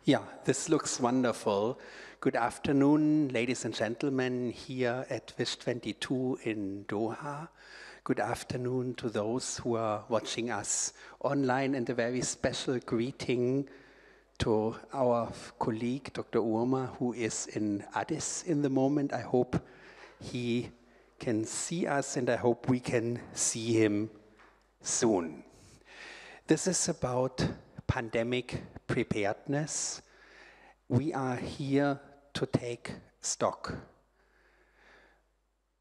Yeah, this looks wonderful. Good afternoon, ladies and gentlemen, here at Wish 22 in Doha. Good afternoon to those who are watching us online, and a very special greeting to our colleague, Dr. Urma, who is in Addis in the moment. I hope he can see us, and I hope we can see him soon. This is about pandemic preparedness. We are here to take stock.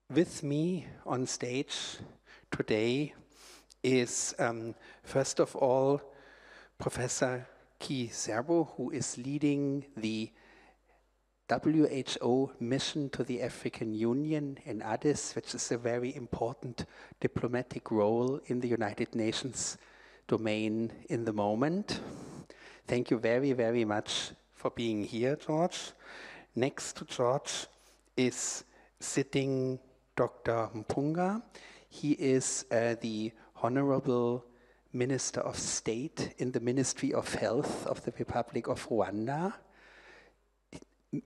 With me on stage today is, first of all, Professor Ki Serbo, who is leading the WHO mission to the African Union in Addis, which is a very important diplomatic role in the United Nations domain in the moment. Thank you very, very much for being here, George. Next to George is sitting Dr. Mpunga. He is the Honorable Minister of State in the Ministry of Health of the Republic of Rwanda.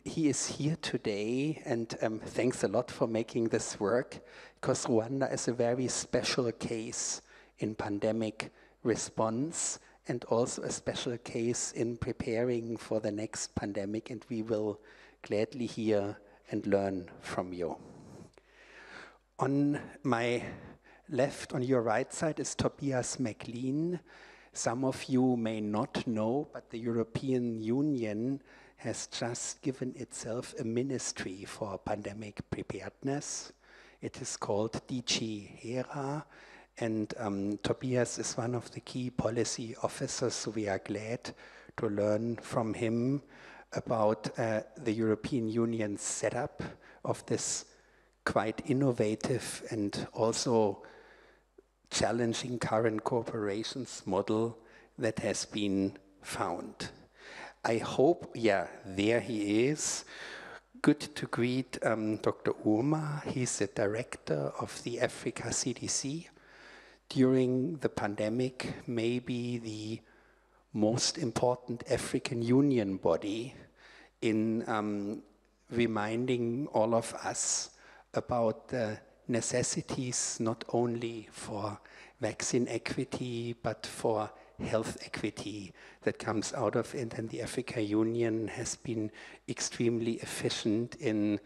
He is here today, and thanks a lot for making this work, because Rwanda is a very special case in pandemic response, and also a special case in preparing for the next pandemic, and we will gladly hear and learn from you. On my left, on your right side, is Tobias McLean. Some of you may not know, but the European Union has just given itself a ministry for pandemic preparedness. It is called DG HERA, and Tobias is one of the key policy officers, so we are glad to learn from him about the European Union setup of this quite innovative and also challenging current cooperations model that has been found. I hope, yeah, there he is. Good to greet Dr. Urma. He's the director of the Africa CDC. During the pandemic, maybe the most important African Union body in reminding all of us about the necessities not only for vaccine equity, but for health equity that comes out of it. And the Africa Union has been extremely efficient in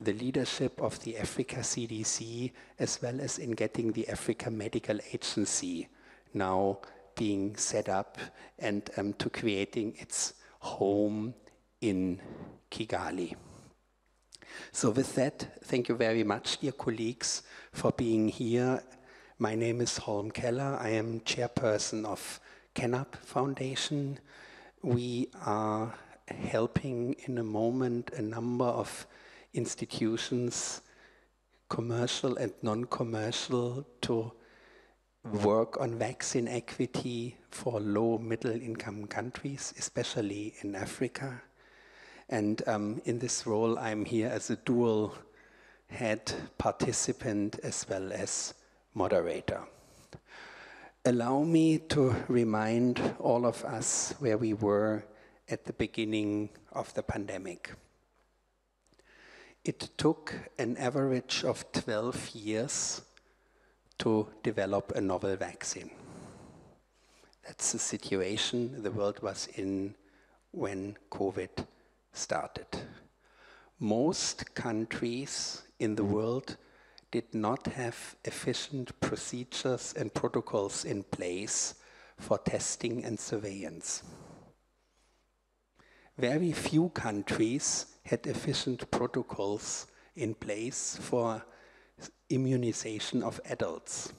the leadership of the Africa CDC, as well as in getting the Africa Medical Agency now being set up and to creating its home in Kigali. So with that, thank you very much, dear colleagues, for being here. My name is Holm Keller. I am chairperson of Kenap Foundation. We are helping in a moment a number of institutions, commercial and non-commercial, to work on vaccine equity for low middle income countries, especially in Africa. And in this role, I'm here as a dual head participant as well as moderator. Allow me to remind all of us where we were at the beginning of the pandemic. It took an average of 12 years to develop a novel vaccine. That's the situation the world was in when COVID started. Most countries in the world did not have efficient procedures and protocols in place for testing and surveillance. Very few countries had efficient protocols in place for immunization of adults.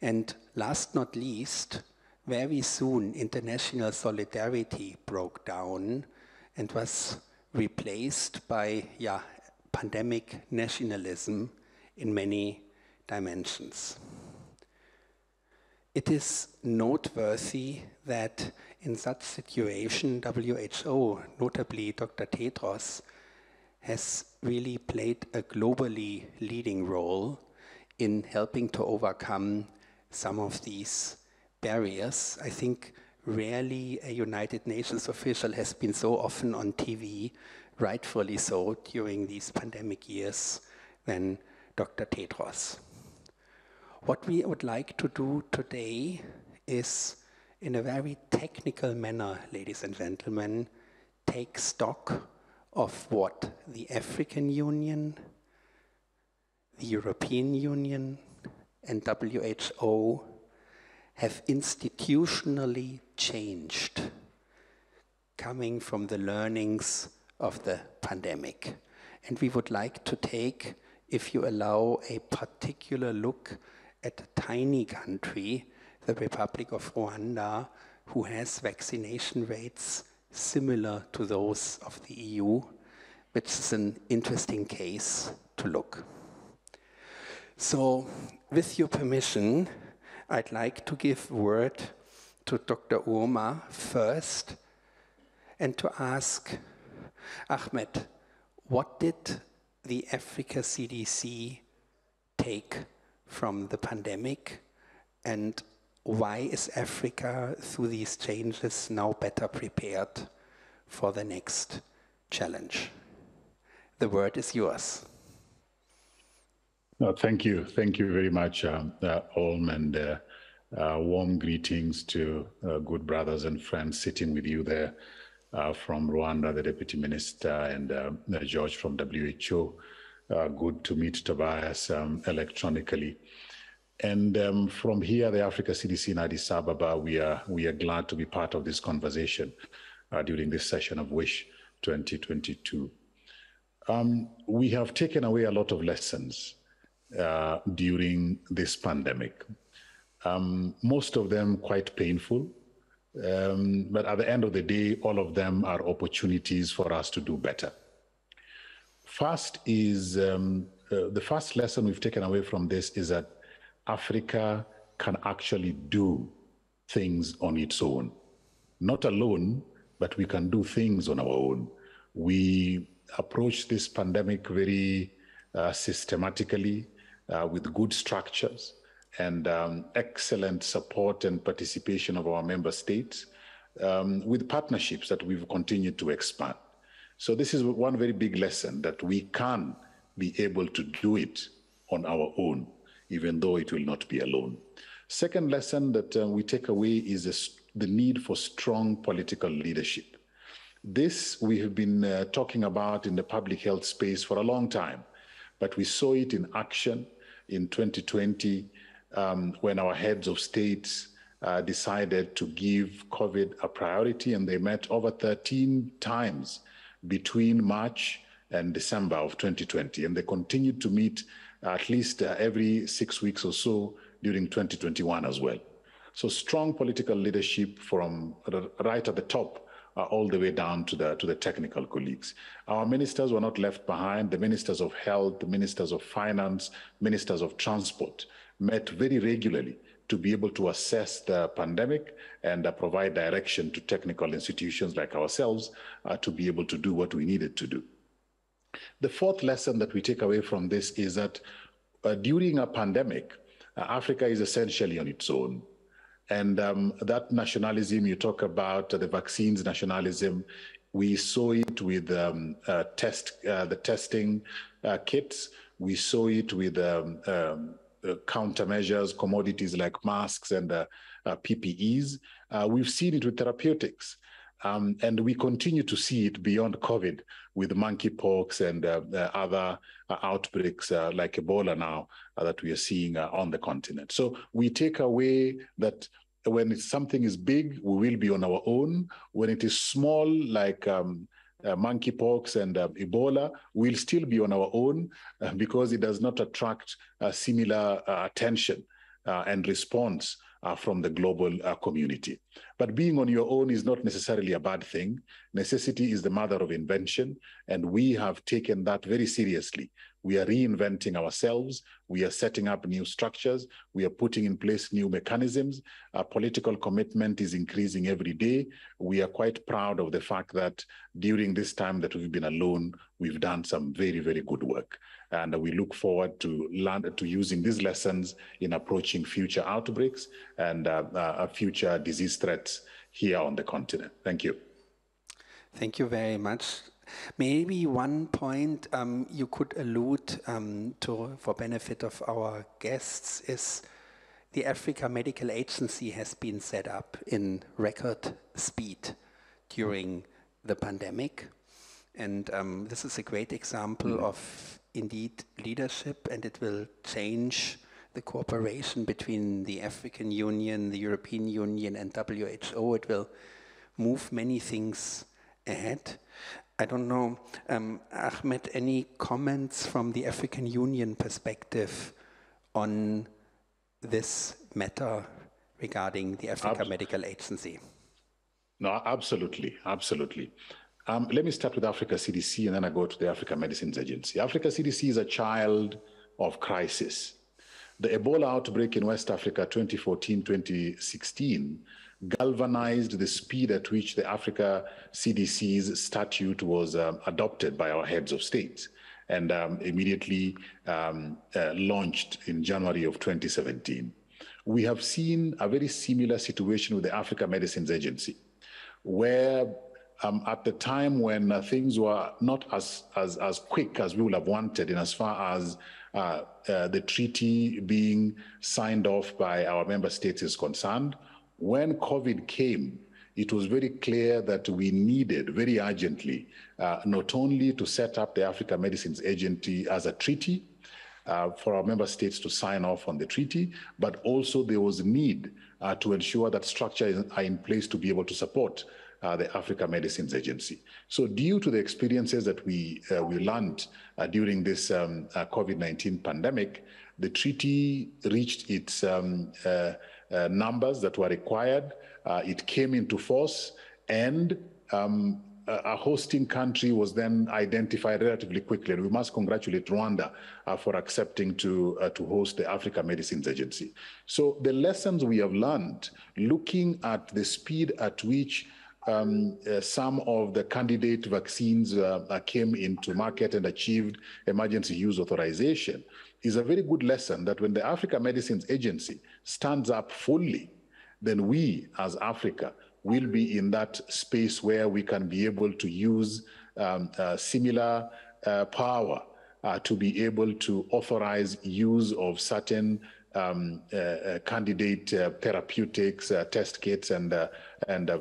And last not least, very soon international solidarity broke down and was replaced by pandemic nationalism in many dimensions. It is noteworthy that in such situation, WHO, notably Dr. Tedros, has really played a globally leading role in helping to overcome some of these barriers. I think rarely a United Nations official has been so often on TV, rightfully so, during these pandemic years than Dr. Tedros. What we would like to do today is, in a very technical manner, ladies and gentlemen, take stock of what the African Union, the European Union, and WHO have institutionally changed, coming from the learnings of the pandemic. And we would like to take, if you allow, a particular look at a tiny country, the Republic of Rwanda, who has vaccination rates similar to those of the EU, which is an interesting case to look. So, with your permission, I'd like to give word to Dr. Urma first and to ask Ahmed, what did the Africa CDC take from the pandemic, and why is Africa, through these changes, now better prepared for the next challenge? The word is yours. No, thank you. Thank you very much, Olm, and warm greetings to good brothers and friends sitting with you there from Rwanda, the Deputy Minister, and George from WHO. Good to meet Tobias electronically. And from here, the Africa CDC in Addis Ababa, we are glad to be part of this conversation during this session of WISH 2022. We have taken away a lot of lessons during this pandemic. Most of them quite painful, but at the end of the day, all of them are opportunities for us to do better. First is, the first lesson we've taken away from this is that Africa can actually do things on its own. Not alone, but we can do things on our own. We approach this pandemic very systematically, with good structures and excellent support and participation of our member states, with partnerships that we've continued to expand. So this is one very big lesson, that we can be able to do it on our own, even though it will not be alone. Second lesson that we take away is the need for strong political leadership. This we have been talking about in the public health space for a long time, but we saw it in action in 2020 when our heads of states decided to give COVID a priority, and they met over 13 times between March and December of 2020, and they continued to meet at least every 6 weeks or so during 2021 as well. So strong political leadership from right at the top all the way down to the technical colleagues. Our ministers were not left behind. The ministers of health, the ministers of finance, ministers of transport met very regularly to be able to assess the pandemic and provide direction to technical institutions like ourselves to be able to do what we needed to do. The fourth lesson that we take away from this is that during a pandemic, Africa is essentially on its own. And that nationalism, you talk about the vaccines nationalism, we saw it with the testing kits. We saw it with countermeasures, commodities like masks and PPEs. We've seen it with therapeutics. And we continue to see it beyond COVID with monkeypox and other outbreaks like Ebola now that we are seeing on the continent. So we take away that when something is big, we will be on our own. When it is small, like monkeypox and Ebola, we'll still be on our own because it does not attract similar attention and response from the global community. But being on your own is not necessarily a bad thing. Necessity is the mother of invention, and we have taken that very seriously. We are reinventing ourselves. We are setting up new structures. We are putting in place new mechanisms. Our political commitment is increasing every day. We are quite proud of the fact that during this time that we've been alone, we've done some very, very good work. And we look forward to using these lessons in approaching future outbreaks and future disease threats here on the continent. Thank you. Thank you very much. Maybe one point you could allude to for benefit of our guests is the Africa Medical Agency has been set up in record speed during the pandemic. And this is a great example of indeed leadership, and it will change the cooperation between the African Union, the European Union, and WHO. It will move many things ahead. I don't know, Ahmed, any comments from the African Union perspective on this matter regarding the Africa Medical Agency? No, absolutely, absolutely. Let me start with Africa CDC and then I go to the Africa Medicines Agency. Africa CDC is a child of crisis. The Ebola outbreak in West Africa 2014-2016 galvanized the speed at which the Africa CDC's statute was adopted by our heads of state and immediately launched in January of 2017. We have seen a very similar situation with the Africa Medicines Agency, where at the time when things were not as quick as we would have wanted in as far as the treaty being signed off by our member states is concerned, when COVID came, it was very clear that we needed very urgently not only to set up the Africa Medicines Agency as a treaty for our member states to sign off on the treaty, but also there was a need to ensure that structures are in place to be able to support the Africa Medicines Agency. So due to the experiences that we learned during this COVID-19 pandemic, the treaty reached its numbers that were required. It came into force, and a hosting country was then identified relatively quickly. And we must congratulate Rwanda for accepting to host the Africa Medicines Agency. So the lessons we have learned, looking at the speed at which some of the candidate vaccines came into market and achieved emergency use authorization, is a very good lesson that when the Africa Medicines Agency stands up fully, then we as Africa will be in that space where we can be able to use similar power to be able to authorize use of certain candidate therapeutics, test kits, and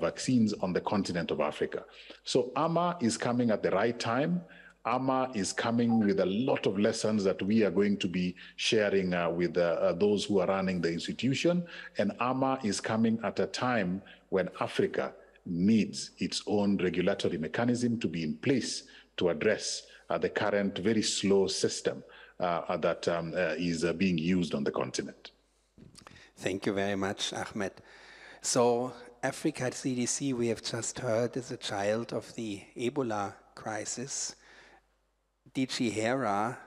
vaccines on the continent of Africa. So AMA is coming at the right time. AMA is coming with a lot of lessons that we are going to be sharing with those who are running the institution. And AMA is coming at a time when Africa needs its own regulatory mechanism to be in place to address the current very slow system that is being used on the continent. Thank you very much, Ahmed. So Africa CDC, we have just heard, is a child of the Ebola crisis. DG HERA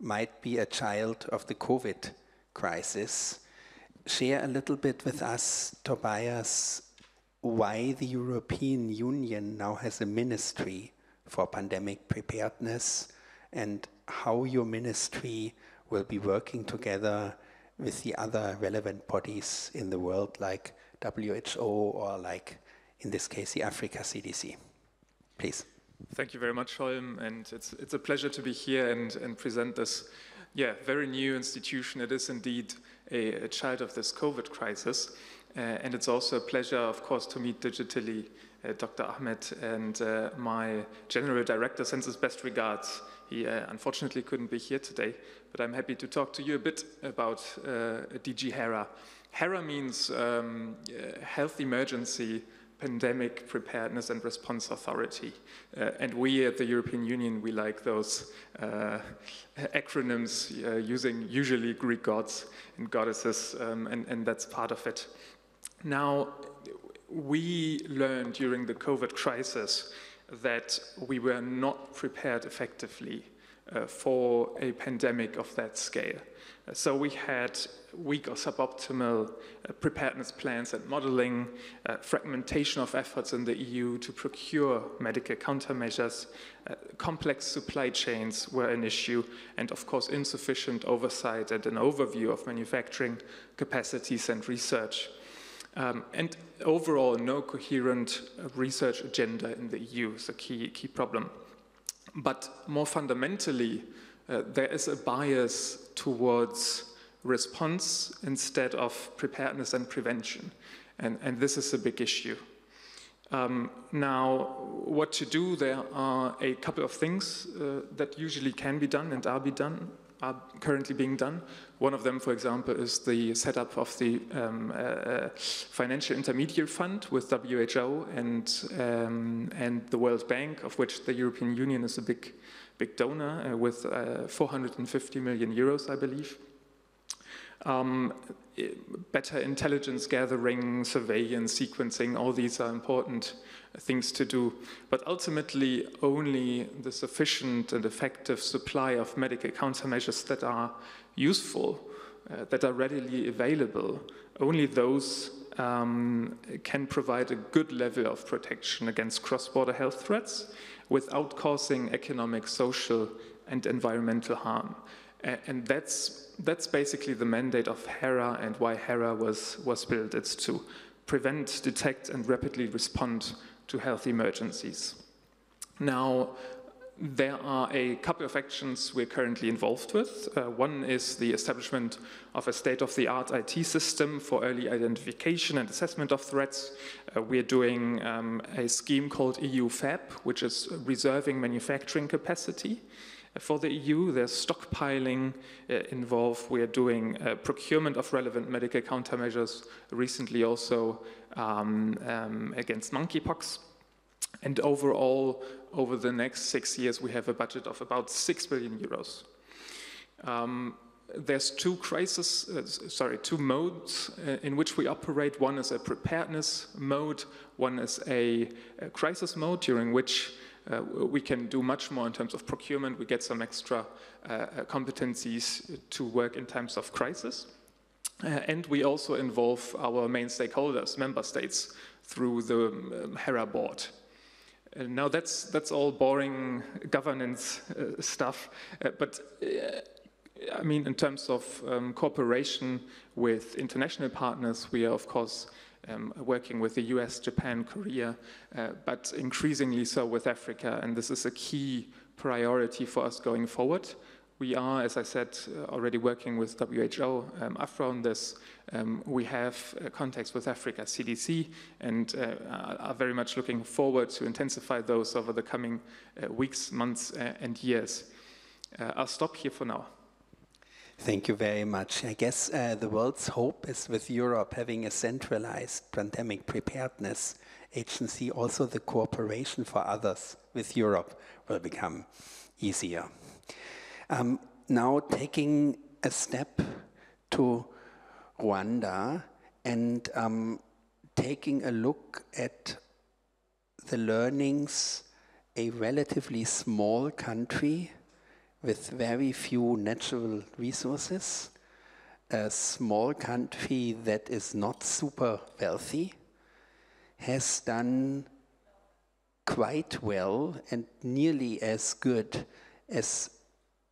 might be a child of the COVID crisis. Share a little bit with us, Tobias, why the European Union now has a ministry for pandemic preparedness and how your ministry will be working together with the other relevant bodies in the world like WHO or like, in this case, the Africa CDC. Please. Thank you very much, Holm, and it's a pleasure to be here and present this very new institution. It is indeed a child of this COVID crisis, and it's also a pleasure, of course, to meet digitally Dr. Ahmed and my General Director sends his best regards. He unfortunately couldn't be here today, but I'm happy to talk to you a bit about DG HERA. HERA means Health Emergency Pandemic Preparedness and Response Authority. And we at the European Union, we like those acronyms using usually Greek gods and goddesses, and that's part of it. Now, we learned during the COVID crisis that we were not prepared effectively for a pandemic of that scale. So we had weak or suboptimal preparedness plans and modeling, fragmentation of efforts in the EU to procure medical countermeasures, complex supply chains were an issue, and of course insufficient oversight and an overview of manufacturing capacities and research. And overall, no coherent research agenda in the EU is a key problem. But more fundamentally, there is a bias towards response instead of preparedness and prevention. And this is a big issue. Now, what to do? There are a couple of things that usually can be done and are currently being done. One of them, for example, is the setup of the Financial Intermediary Fund with WHO and the World Bank, of which the European Union is a big donor with 450 million euros, I believe. Better intelligence gathering, surveillance, sequencing, all these are important things to do. But ultimately, only the sufficient and effective supply of medical countermeasures that are useful, that are readily available, only those can provide a good level of protection against cross-border health threats without causing economic, social, and environmental harm. And that's basically the mandate of HERA and why HERA was built. It's to prevent, detect, and rapidly respond to health emergencies. Now, there are a couple of actions we're currently involved with. One is the establishment of a state-of-the-art IT system for early identification and assessment of threats. We're doing a scheme called EU FAB, which is reserving manufacturing capacity. For the EU, there's stockpiling involved. We are doing procurement of relevant medical countermeasures, recently also against monkeypox. And overall, over the next 6 years, we have a budget of about 6 billion euros. There's two modes in which we operate. One is a preparedness mode. One is a crisis mode, during which we can do much more in terms of procurement. We get some extra competencies to work in times of crisis. And we also involve our main stakeholders, member states, through the HERA board. Now that's all boring governance stuff, but I mean, in terms of cooperation with international partners, we are of course working with the US, Japan, Korea, but increasingly so with Africa, and this is a key priority for us going forward. We are, as I said, already working with WHO, AFRA on this. We have contacts with Africa CDC, and are very much looking forward to intensify those over the coming weeks, months, and years. I'll stop here for now. Thank you very much. I guess the world's hope is with Europe having a centralized pandemic preparedness agency. Also, the cooperation for others with Europe will become easier. Now taking a step to Rwanda and taking a look at the learnings, a relatively small country with very few natural resources, a small country that is not super wealthy, has done quite well and nearly as good as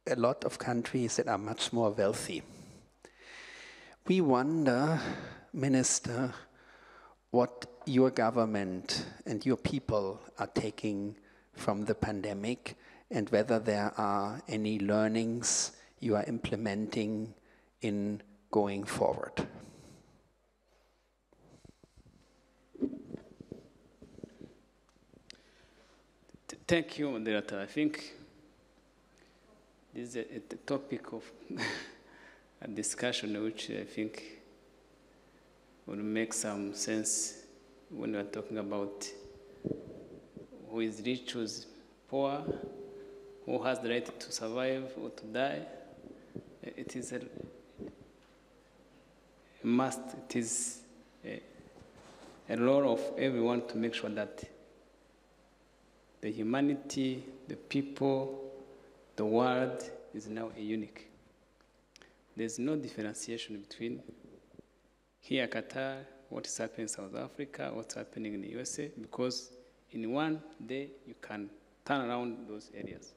a lot of countries that are much more wealthy. We wonder, Minister, what your government and your people are taking from the pandemic, and whether there are any learnings you are implementing in going forward. Thank you, Moderator. I think this is a topic of a discussion which I think will make some sense when we're talking about who is rich, who is poor, who has the right to survive or to die. It is a must, it is a role of everyone to make sure that the humanity, the people, the world is now unique. There's no differentiation between here, Qatar, what is happening in South Africa, what's happening in the USA, because in one day you can turn around those areas.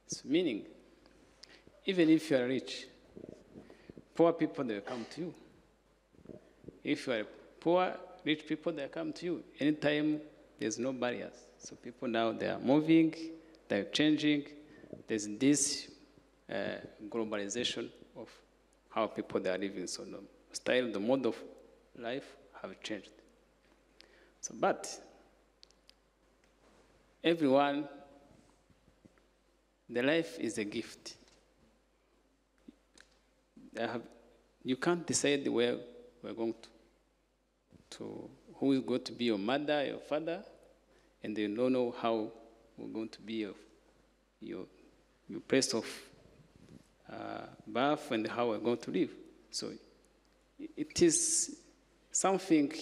So meaning, even if you are rich, poor people, they will come to you. If you are poor, rich people, they come to you. Anytime, there's no barriers. So people now, they are moving, they're changing. There's this globalization of how people they are living. So the style, the mode of life have changed. So, but everyone, the life is a gift. You can't decide where we're going to who is going to be your mother, your father, and they don't know how we're going to be your place of birth and how we're going to live. So it is something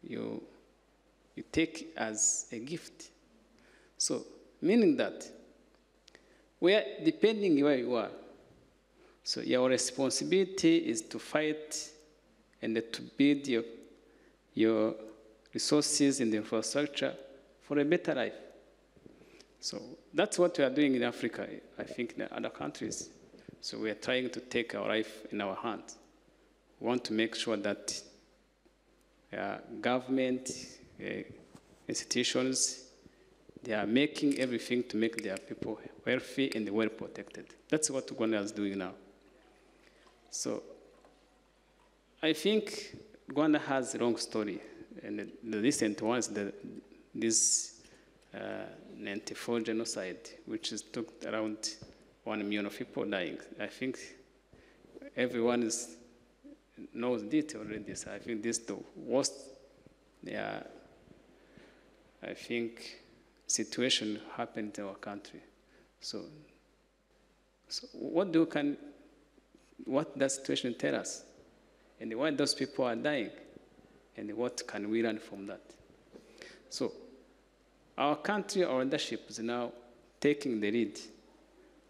you take as a gift. So meaning that depending where you are, so your responsibility is to fight and to build your resources and the infrastructure for a better life. So that's what we are doing in Africa, I think, in other countries. So we are trying to take our life in our hands. We want to make sure that government, institutions, they are making everything to make their people wealthy and well protected. That's what Rwanda is doing now. So I think Rwanda has a long story, and the recent ones, this 94 genocide, which took around 1 million of people dying. I think everyone knows this already. So I think this is the worst, I think, situation happened in our country. So what does situation tell us? And why those people are dying? And what can we learn from that? So our country, our leadership is now taking the lead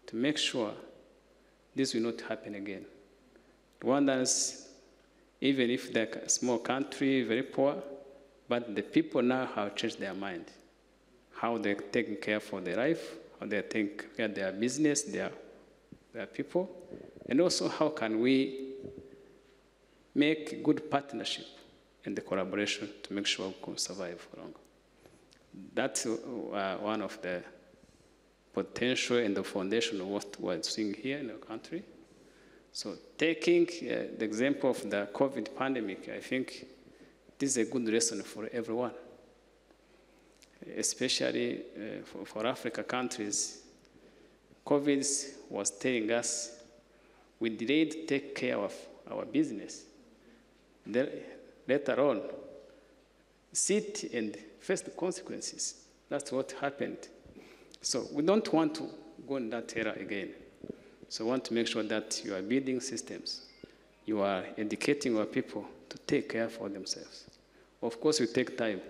to make sure this will not happen again. Rwandans, even if they're a small country, very poor, but the people now have changed their mind. How they're taking care for their life, how they're taking care of their business, their people, and also how can we make good partnership and the collaboration to make sure we can survive for long. That's one of the potential and the foundation of what we're seeing here in our country. So taking the example of the COVID pandemic, I think this is a good lesson for everyone, especially for Africa countries. COVID was telling us we delayed to take care of our business. Later on, sit and face the consequences. That's what happened. So we don't want to go in that era again. So we want to make sure that you are building systems. You are educating our people to take care for themselves. Of course, it will take time,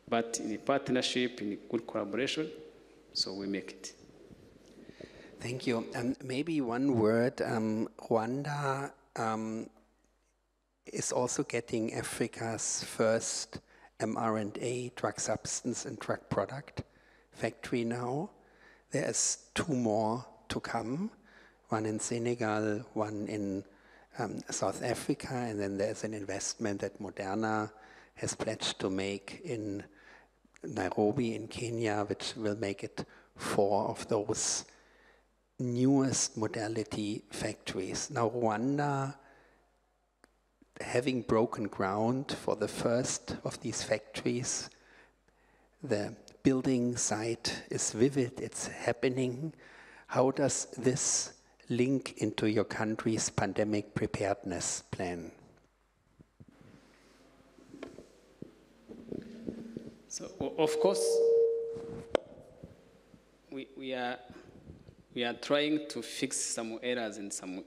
but in a partnership, in a good collaboration, so we make it. Thank you. Maybe one word, Rwanda is also getting Africa's first mRNA, drug substance and drug product factory now. There's 2 more to come, one in Senegal, one in South Africa, and then there's an investment that Moderna has pledged to make in Nairobi in Kenya, which will make it 4 of those newest modality factories. Now Rwanda, having broken ground for the first of these factories, the building site is vivid, it's happening. How does this link into your country's pandemic preparedness plan? So, of course, we are trying to fix some errors and some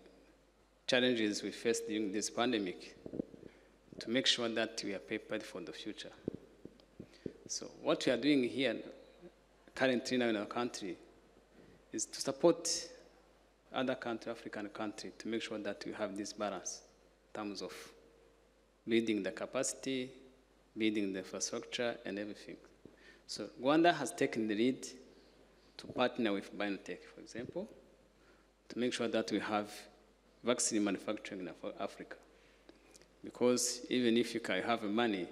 challenges we faced during this pandemic to make sure that we are prepared for the future. So what we are doing here currently now in our country is to support other African countries to make sure that we have this balance in terms of building the capacity, building the infrastructure, and everything. So Rwanda has taken the lead to partner with BioNTech, for example, to make sure that we have vaccine manufacturing in Africa. because even if you can have money,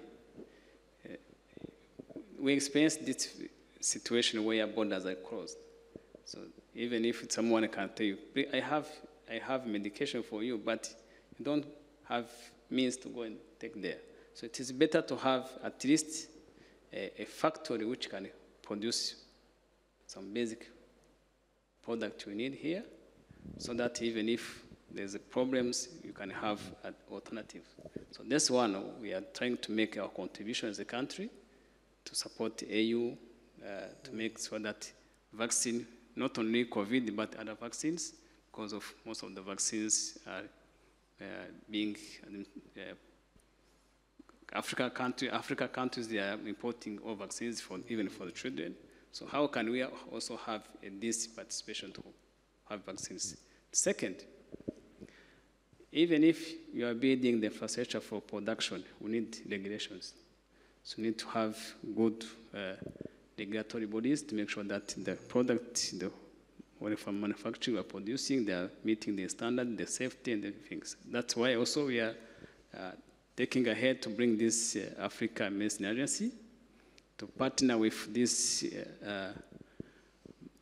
we experience this situation where borders are closed. So even if someone can tell you, I have medication for you, but you don't have means to go and take there. So it is better to have at least a factory which can produce some basic product you need here, so that even if there's problems, you can have an alternative. So this one, we are trying to make our contribution as a country to support the AU, to make sure that vaccine, not only COVID, but other vaccines, because of most of the vaccines are being Africa countries, they are importing all vaccines even for the children. So how can we also have this participation to have vaccines? Second, even if you are building the infrastructure for production, we need regulations. So we need to have good regulatory bodies to make sure that the product, whatever manufacturing we are producing, they are meeting the standard, the safety, and the things. That's why also we are taking ahead to bring this Africa Medicine Agency to partner with this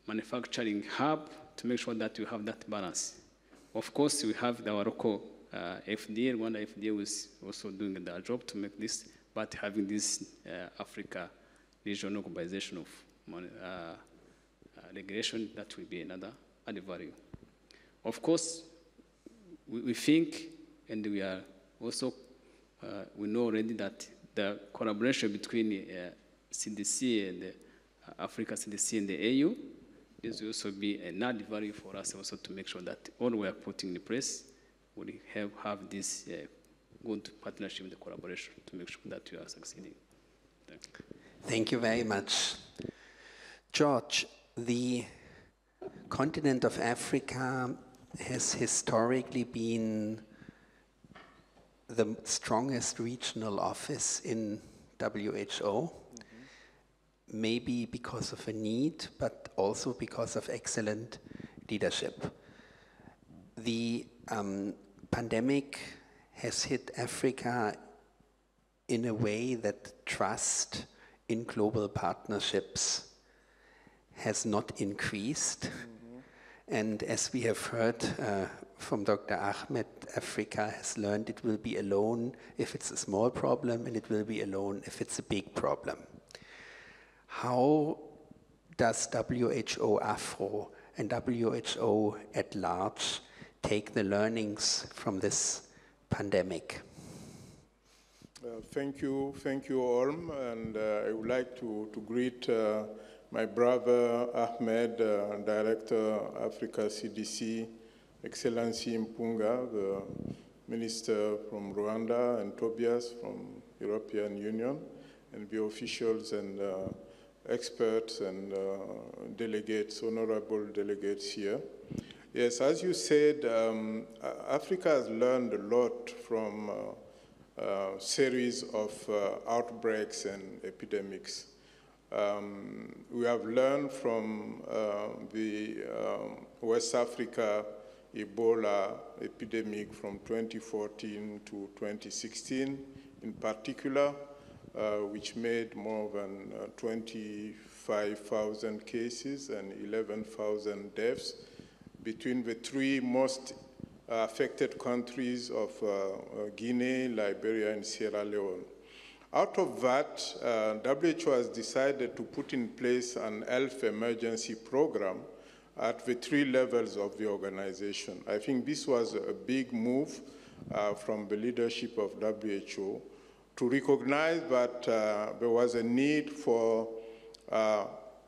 manufacturing hub to make sure that we have that balance. Of course, we have our local FDA, Rwanda FDA is also doing their job to make this, but having this Africa regional globalization of regulation, that will be another added value. Of course, we think, and we are also, we know already that the collaboration between CDC and the Africa CDC and the AU, this will also be an added value for us also to make sure that all we are putting in place will have this good partnership and collaboration to make sure that we are succeeding. Thank you. Thank you very much. George, the continent of Africa has historically been the strongest regional office in WHO, maybe because of a need, but also because of excellent leadership. The pandemic has hit Africa in a way that trust in global partnerships has not increased. And as we have heard from Dr. Ahmed, Africa has learned it will be alone if it's a small problem, and it will be alone if it's a big problem. How does WHO Afro and WHO at large take the learnings from this pandemic? Thank you, Olm, and I would like to greet my brother Ahmed, Director Africa CDC, Excellency Mpunga, the Minister from Rwanda, and Tobias from European Union, and the officials and experts and delegates, honorable delegates here. Yes, as you said, Africa has learned a lot from a series of outbreaks and epidemics. We have learned from the West Africa Ebola epidemic from 2014 to 2016 in particular, which made more than 25,000 cases and 11,000 deaths between the three most affected countries of Guinea, Liberia, and Sierra Leone. Out of that, WHO has decided to put in place an health emergency program at the three levels of the organization. I think this was a big move from the leadership of WHO to recognize that there was a need for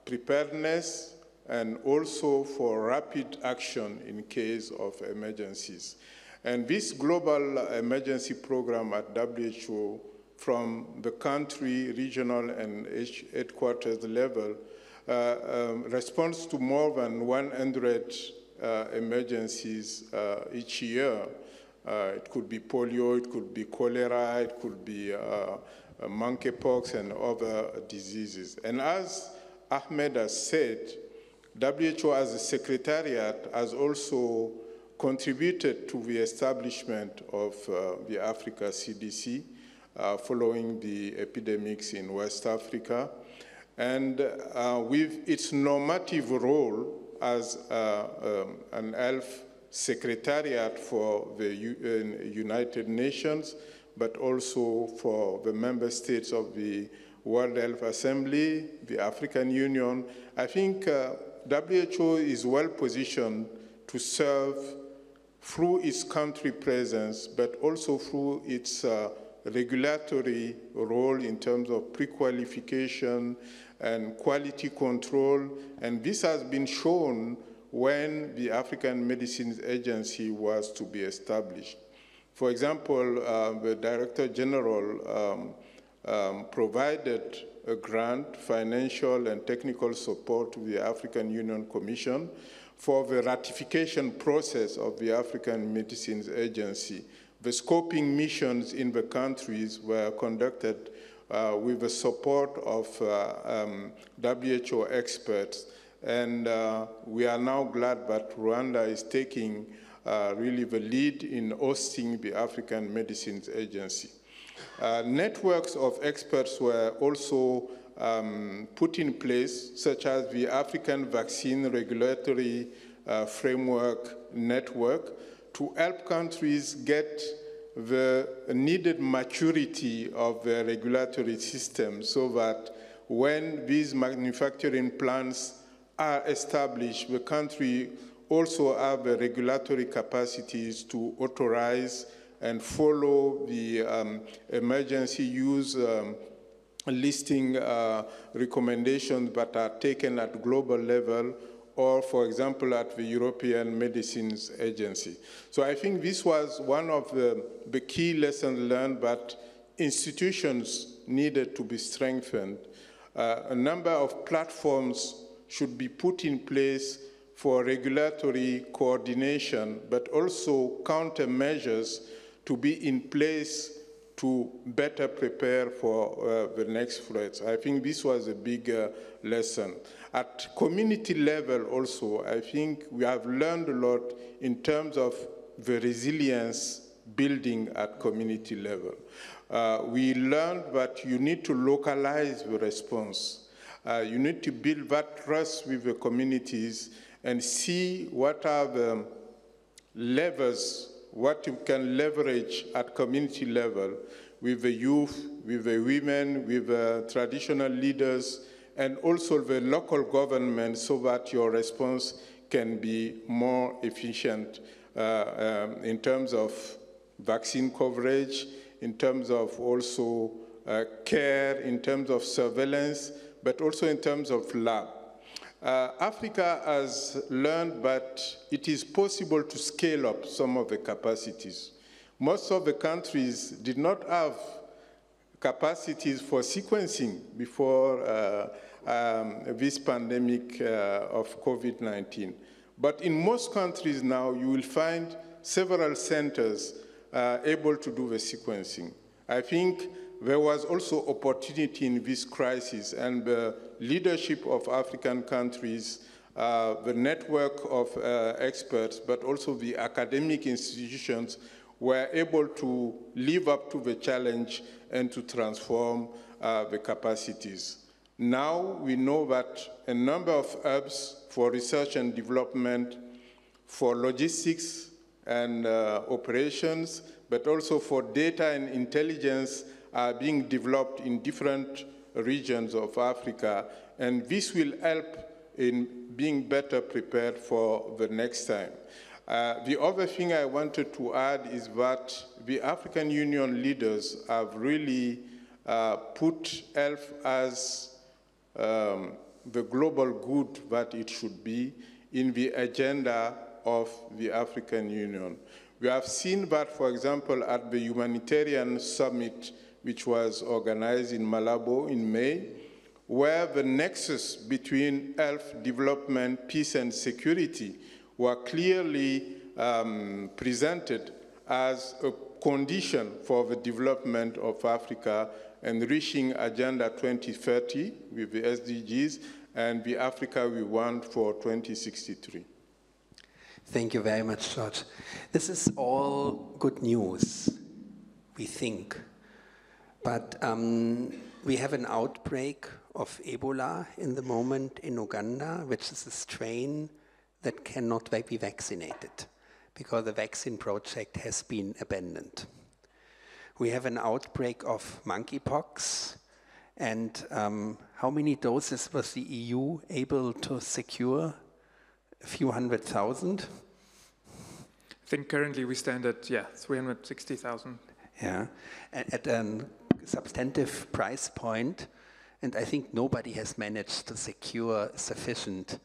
preparedness and also for rapid action in case of emergencies. And this global emergency program at WHO, from the country, regional, and headquarters level, responds to more than 100 emergencies each year. It could be polio, it could be cholera, it could be monkeypox and other diseases. And as Ahmed has said, WHO as a secretariat has also contributed to the establishment of the Africa CDC following the epidemics in West Africa. And with its normative role as an health secretariat for the United Nations, but also for the member states of the World Health Assembly, the African Union, I think WHO is well positioned to serve through its country presence, but also through its regulatory role in terms of pre-qualification and quality control. And this has been shown when the African Medicines Agency was to be established. For example, the Director General provided a grant, financial and technical support to the African Union Commission for the ratification process of the African Medicines Agency. The scoping missions in the countries were conducted with the support of WHO experts. And we are now glad that Rwanda is taking really the lead in hosting the African Medicines Agency. Networks of experts were also put in place, such as the African Vaccine Regulatory Framework Network, to help countries get the needed maturity of the regulatory system so that when these manufacturing plants are established, the country also have the regulatory capacities to authorize and follow the emergency use listing recommendations that are taken at global level, or, for example, at the European Medicines Agency. So I think this was one of the key lessons learned, that institutions needed to be strengthened. A number of platforms should be put in place for regulatory coordination, but also countermeasures to be in place to better prepare for the next threats. I think this was a big lesson. At community level also, I think we have learned a lot in terms of the resilience building at community level. We learned that you need to localize the response. You need to build that trust with the communities and see what are the levers, what you can leverage at community level with the youth, with the women, with the traditional leaders, and also the local government, so that your response can be more efficient in terms of vaccine coverage, in terms of also care, in terms of surveillance, but also in terms of lab. Africa has learned that it is possible to scale up some of the capacities. Most of the countries did not have capacities for sequencing before this pandemic of COVID-19. But in most countries now, you will find several centers able to do the sequencing. I think there was also opportunity in this crisis, and the leadership of African countries, the network of experts, but also the academic institutions were able to live up to the challenge and to transform the capacities. Now we know that a number of hubs for research and development, for logistics and operations, but also for data and intelligence are being developed in different regions of Africa, and this will help in being better prepared for the next time. The other thing I wanted to add is that the African Union leaders have really put health as the global good that it should be in the agenda of the African Union. We have seen that, for example, at the humanitarian summit, which was organized in Malabo in May, where the nexus between health, development, peace, and security were clearly presented as a condition for the development of Africa and reaching Agenda 2030 with the SDGs and the Africa we want for 2063. Thank you very much, George. This is all good news, we think. But we have an outbreak of Ebola in the moment in Uganda, which is a strain that cannot be vaccinated because the vaccine project has been abandoned. We have an outbreak of monkeypox, and how many doses was the EU able to secure? A few 100,000? I think currently we stand at 360,000. Yeah, at a substantive price point, and I think nobody has managed to secure sufficient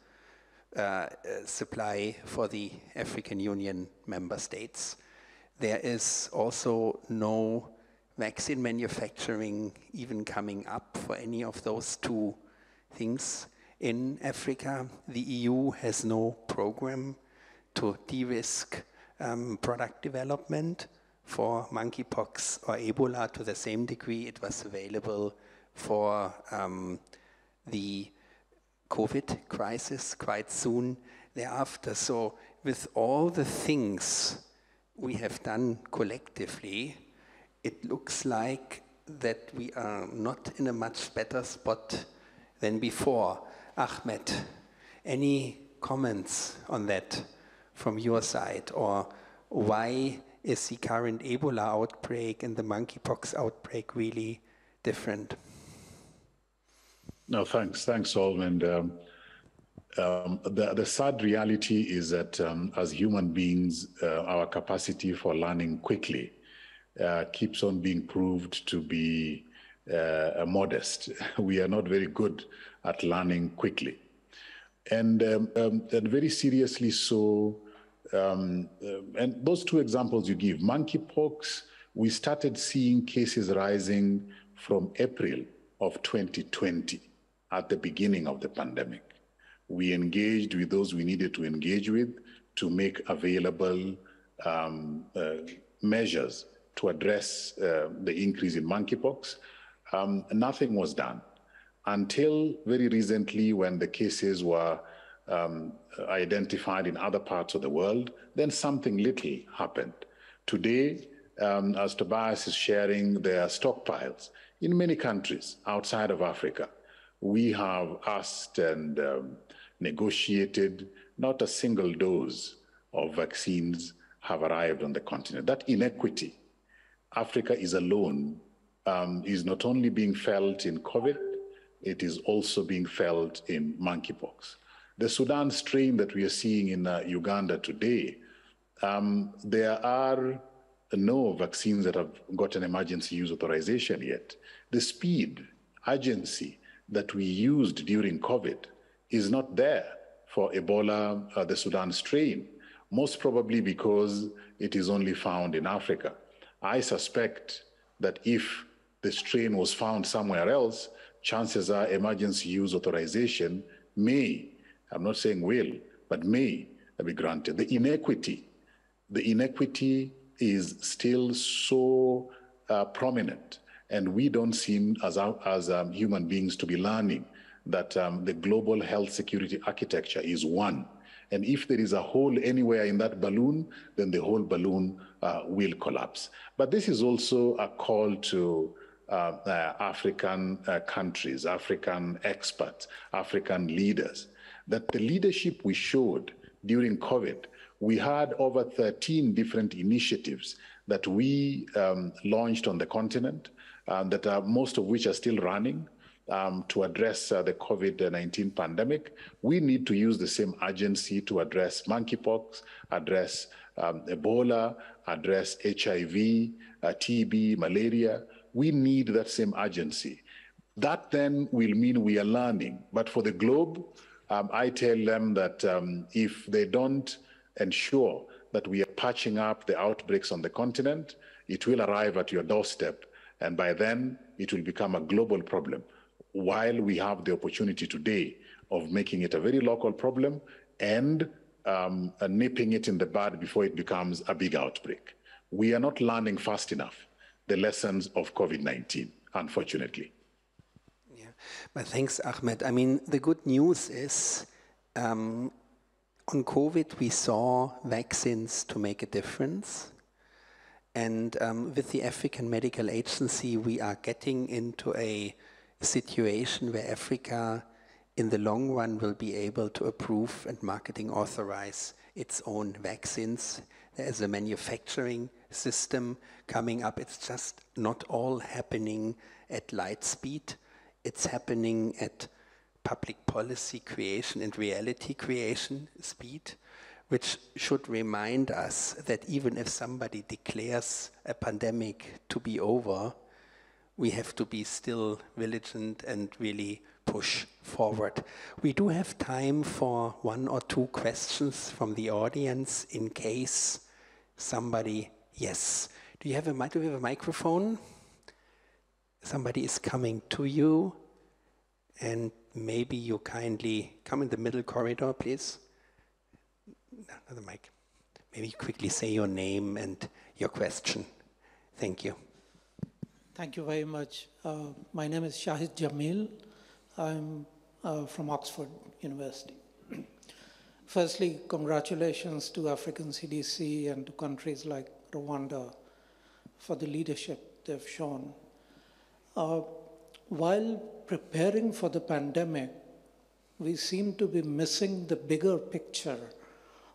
supply for the African Union member states. There is also no vaccine manufacturing even coming up for any of those two things. In Africa, the EU has no program to de-risk product development for monkeypox or Ebola to the same degree it was available for the COVID crisis quite soon thereafter. So with all the things we have done collectively, it looks like that we are not in a much better spot than before. Ahmed, any comments on that from your side? Or why is the current Ebola outbreak and the monkeypox outbreak really different? No, thanks, Olm. And the sad reality is that as human beings, our capacity for learning quickly keeps on being proved to be modest. We are not very good at learning quickly. And very seriously so, and those two examples you give, monkeypox, we started seeing cases rising from April of 2020 at the beginning of the pandemic. We engaged with those we needed to engage with to make available measures to address the increase in monkeypox. Nothing was done until very recently when the cases were identified in other parts of the world. Then something little happened. Today, as Tobias is sharing, there are stockpiles in many countries outside of Africa. We have asked and negotiated, not a single dose of vaccines have arrived on the continent. That inequity, Africa is alone, is not only being felt in COVID, it is also being felt in monkeypox. The Sudan strain that we are seeing in Uganda today, there are no vaccines that have got an emergency use authorization yet. The speed, urgency that we used during COVID is not there for Ebola, the Sudan strain, most probably because it is only found in Africa. I suspect that if the strain was found somewhere else, chances are emergency use authorization may, I'm not saying will, but may be granted. The inequity is still so prominent, and we don't seem as human beings to be learning that the global health security architecture is one. And if there is a hole anywhere in that balloon, then the whole balloon will collapse. But this is also a call to African countries, African experts, African leaders, that the leadership we showed during COVID, we had over 13 different initiatives that we launched on the continent, that are most of which are still running to address the COVID-19 pandemic. We need to use the same urgency to address monkeypox, address Ebola, address HIV, TB, malaria. We need that same urgency. That then will mean we are learning. But for the globe, I tell them that if they don't ensure that we are patching up the outbreaks on the continent, it will arrive at your doorstep. And by then, it will become a global problem. While we have the opportunity today of making it a very local problem and nipping it in the bud before it becomes a big outbreak. We are not learning fast enough the lessons of COVID-19, unfortunately. Yeah, but thanks, Ahmed. I mean, the good news is On COVID, we saw vaccines to make a difference. And with the African Medical Agency, we are getting into a situation where Africa, in the long run, will be able to approve and marketing authorize its own vaccines. There is a manufacturing system coming up. It's just not all happening at light speed. It's happening at public policy creation and reality creation speed, which should remind us that even if somebody declares a pandemic to be over, we have to be still vigilant and really push forward. We do have time for 1 or 2 questions from the audience in case somebody, yes. Do we have a microphone? Somebody is coming to you, and maybe you kindly come in the middle corridor, please. Another mic. Maybe quickly say your name and your question. Thank you. Thank you very much. My name is Shahid Jamil. I'm from Oxford University. Firstly, congratulations to African CDC and to countries like Rwanda for the leadership they've shown. While preparing for the pandemic, we seem to be missing the bigger picture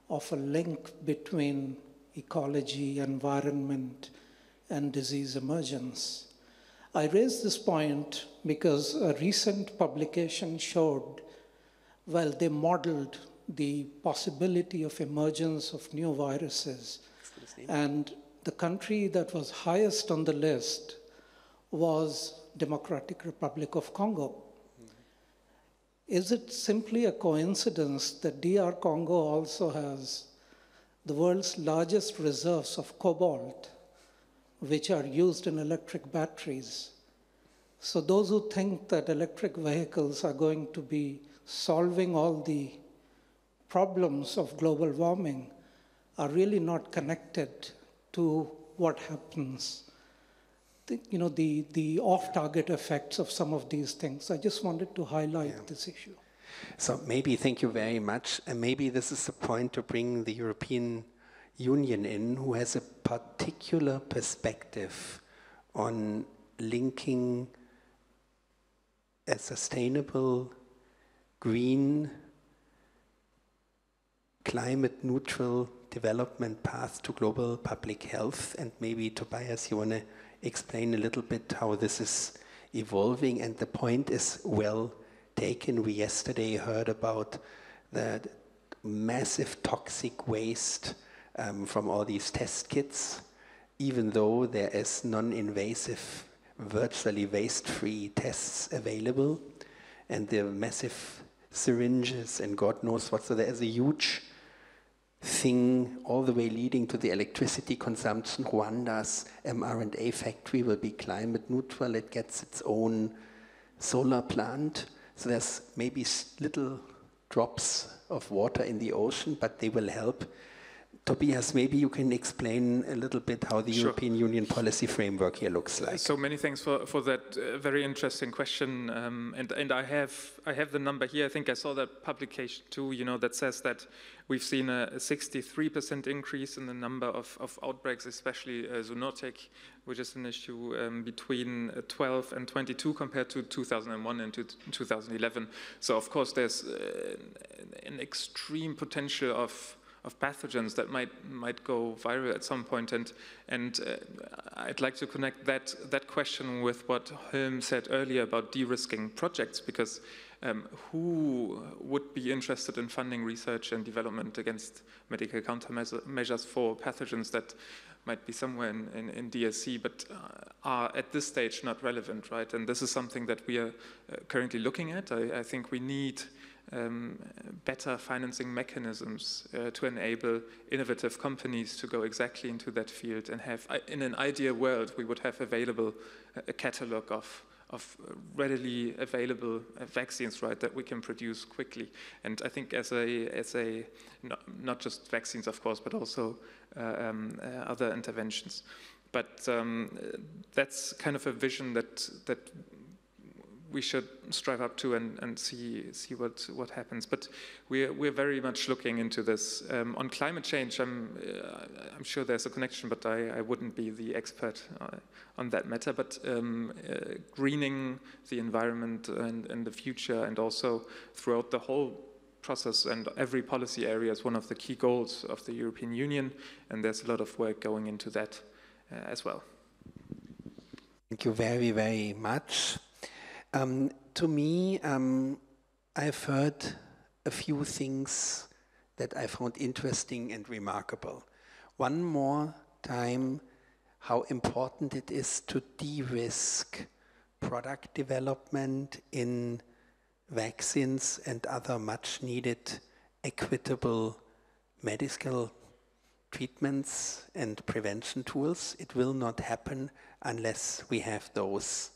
of a link between ecology, environment, and disease emergence. I raise this point because a recent publication showed, well, they modeled the possibility of emergence of new viruses. And the country that was highest on the list was Democratic Republic of Congo. Is it simply a coincidence that DR Congo also has the world's largest reserves of cobalt, which are used in electric batteries? So those who think that electric vehicles are going to be solving all the problems of global warming are really not connected to what happens, the off-target effects of some of these things. I just wanted to highlight this issue. So maybe, thank you very much, and maybe this is a point to bring the European Union in, who has a particular perspective on linking a sustainable, green, climate-neutral development path to global public health. And maybe, Tobias, you want to explain a little bit how this is evolving? And the point is well taken. We yesterday heard about the massive toxic waste from all these test kits, even though there is non-invasive, virtually waste-free tests available, and the massive syringes and God knows what. So there is a huge thing all the way leading to the electricity consumption. Rwanda's mRNA factory will be climate neutral. It gets its own solar plant. So there's maybe little drops of water in the ocean, but they will help. Tobias, maybe you can explain a little bit how the European Union policy framework here looks like. So many thanks for that very interesting question. And I have the number here. I think I saw that publication too, that says that we've seen a 63% increase in the number of outbreaks, especially zoonotic, which is an issue between 12 and 22 compared to 2001 and 2011. So of course there's an extreme potential of pathogens that might go viral at some point, and I'd like to connect that question with what Helm said earlier about de-risking projects, because who would be interested in funding research and development against medical countermeasures for pathogens that might be somewhere in DSC, but are at this stage not relevant, right? And this is something that we are currently looking at. I think we need better financing mechanisms to enable innovative companies to go exactly into that field and have, in an ideal world, we would have available a catalog of readily available vaccines, right, that we can produce quickly. And I think as a not just vaccines, of course, but also other interventions. But that's kind of a vision that we should strive up to and see what happens. But we're very much looking into this. On climate change, I'm sure there's a connection, but I wouldn't be the expert on that matter. But greening the environment and in the future, and also throughout the whole process and every policy area, is one of the key goals of the European Union, and there's a lot of work going into that as well. Thank you very, very much. To me, I've heard a few things that I found interesting and remarkable. One more time, how important it is to de-risk product development in vaccines and other much needed equitable medical treatments and prevention tools. It will not happen unless we have those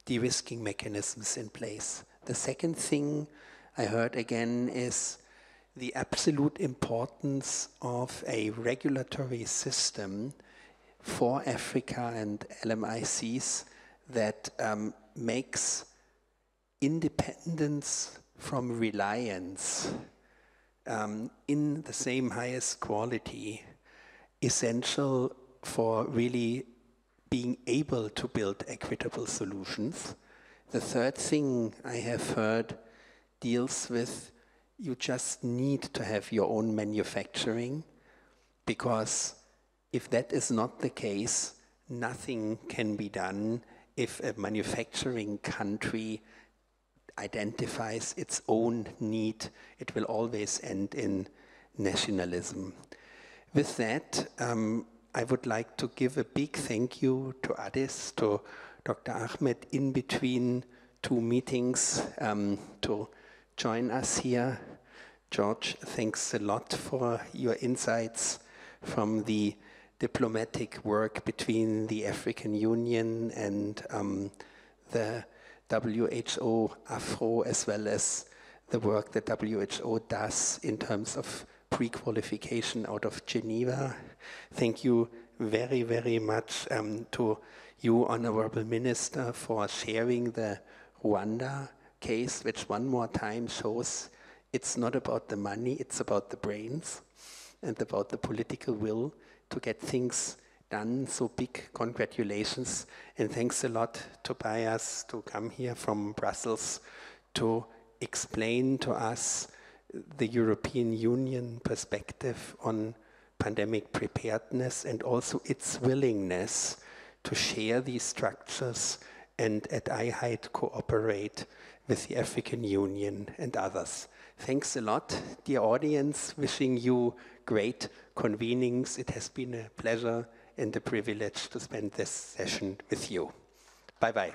de-risking mechanisms in place. The second thing I heard again is the absolute importance of a regulatory system for Africa and LMICs that makes independence from reliance in the same highest quality essential for really being able to build equitable solutions. The third thing I have heard deals with you just need to have your own manufacturing, because if that is not the case, nothing can be done if a manufacturing country identifies its own need. It will always end in nationalism. With that, I would like to give a big thank you to Addis, to Dr. Ahmed in between two meetings to join us here. George, thanks a lot for your insights from the diplomatic work between the African Union and the WHO, AFRO, as well as the work that WHO does in terms of pre-qualification out of Geneva. Thank you very, very much to you, Honorable Minister, for sharing the Rwanda case, which one more time shows it's not about the money, it's about the brains and about the political will to get things done. So big congratulations, and thanks a lot, Tobias, to come here from Brussels to explain to us the European Union perspective on pandemic preparedness and also its willingness to share these structures and at IHEIT cooperate with the African Union and others. Thanks a lot, dear audience. Wishing you great convenings. It has been a pleasure and a privilege to spend this session with you. Bye-bye.